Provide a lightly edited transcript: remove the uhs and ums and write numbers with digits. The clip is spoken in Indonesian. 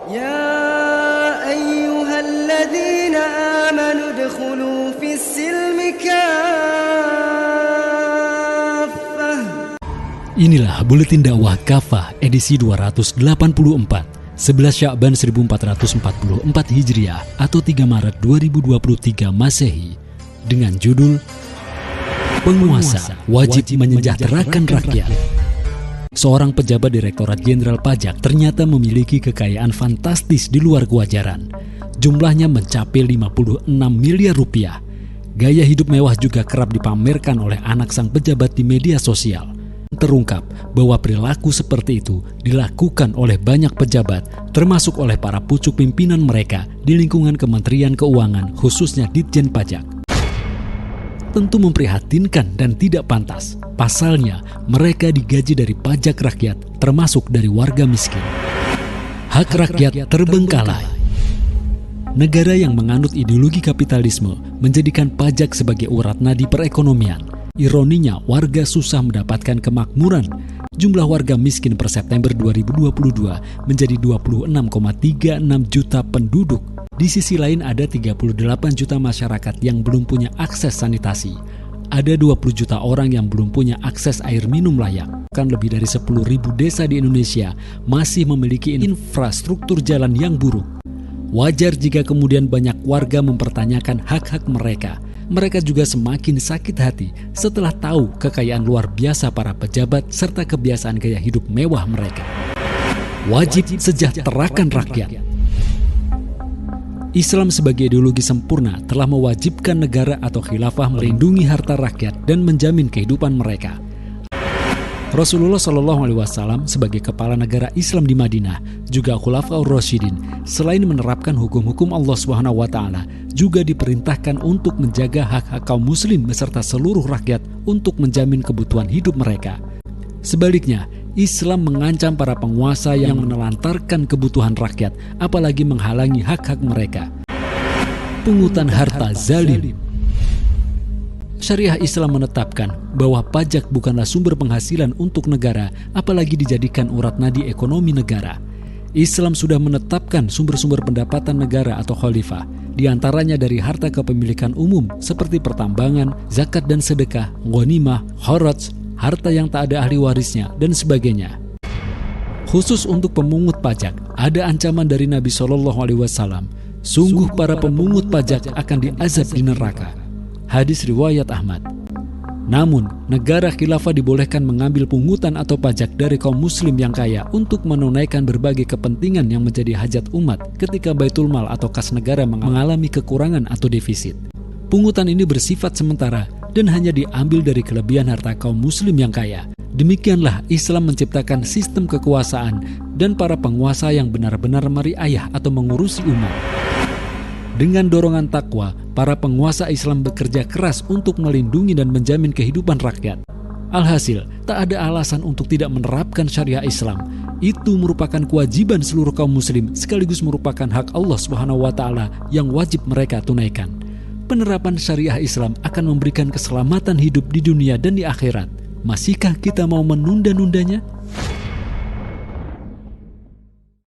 يا أيها الذين آمنوا ادخلوا في السلم كافة. Inilah Buletin Dakwah Kafah edisi 284, 11 Sya'ban 1444 Hijriah atau 3 Maret 2023 Masehi, dengan judul Penguasa Wajib Menyejahterakan Rakyat. Seorang pejabat Direktorat Jenderal Pajak ternyata memiliki kekayaan fantastis di luar kewajaran. Jumlahnya mencapai 56 miliar rupiah. Gaya hidup mewah juga kerap dipamerkan oleh anak sang pejabat di media sosial. Terungkap bahwa perilaku seperti itu dilakukan oleh banyak pejabat, termasuk oleh para pucuk pimpinan mereka di lingkungan Kementerian Keuangan, khususnya Ditjen Pajak. Tentu memprihatinkan dan tidak pantas. Pasalnya, mereka digaji dari pajak rakyat, termasuk dari warga miskin. Hak rakyat terbengkalai. Negara yang menganut ideologi kapitalisme menjadikan pajak sebagai urat nadi perekonomian. Ironinya, warga susah mendapatkan kemakmuran. Jumlah warga miskin per September 2022 menjadi 26,36 juta penduduk. Di sisi lain ada 38 juta masyarakat yang belum punya akses sanitasi. Ada 20 juta orang yang belum punya akses air minum layak. Kan lebih dari 10.000 desa di Indonesia masih memiliki infrastruktur jalan yang buruk. Wajar jika kemudian banyak warga mempertanyakan hak-hak mereka. Mereka juga semakin sakit hati setelah tahu kekayaan luar biasa para pejabat serta kebiasaan gaya hidup mewah mereka. Wajib sejahterakan rakyat. Islam sebagai ideologi sempurna telah mewajibkan negara atau khilafah melindungi harta rakyat dan menjamin kehidupan mereka. Rasulullah SAW sebagai kepala negara Islam di Madinah, juga Khulafaur Rasyidin, selain menerapkan hukum-hukum Allah SWT, juga diperintahkan untuk menjaga hak-hak kaum muslim beserta seluruh rakyat untuk menjamin kebutuhan hidup mereka. Sebaliknya, Islam mengancam para penguasa yang menelantarkan kebutuhan rakyat, apalagi menghalangi hak-hak mereka. Pungutan harta zalim. Syariah Islam menetapkan bahwa pajak bukanlah sumber penghasilan untuk negara, apalagi dijadikan urat nadi ekonomi negara. Islam sudah menetapkan sumber-sumber pendapatan negara atau khalifah, diantaranya dari harta kepemilikan umum seperti pertambangan, zakat dan sedekah, ghanimah, kharaj, harta yang tak ada ahli warisnya, dan sebagainya. Khusus untuk pemungut pajak, ada ancaman dari Nabi SAW, sungguh para pemungut pajak akan diazab di neraka. Hadis riwayat Ahmad. Namun, negara khilafah dibolehkan mengambil pungutan atau pajak dari kaum muslim yang kaya untuk menunaikan berbagai kepentingan yang menjadi hajat umat ketika baitul mal atau kas negara mengalami kekurangan atau defisit. Pungutan ini bersifat sementara dan hanya diambil dari kelebihan harta kaum muslim yang kaya. Demikianlah Islam menciptakan sistem kekuasaan dan para penguasa yang benar-benar meriayah atau mengurusi umat. Dengan dorongan takwa, para penguasa Islam bekerja keras untuk melindungi dan menjamin kehidupan rakyat. Alhasil, tak ada alasan untuk tidak menerapkan syariah Islam. Itu merupakan kewajiban seluruh kaum muslim sekaligus merupakan hak Allah SWT yang wajib mereka tunaikan. Penerapan syariah Islam akan memberikan keselamatan hidup di dunia dan di akhirat. Masihkah kita mau menunda-nundanya?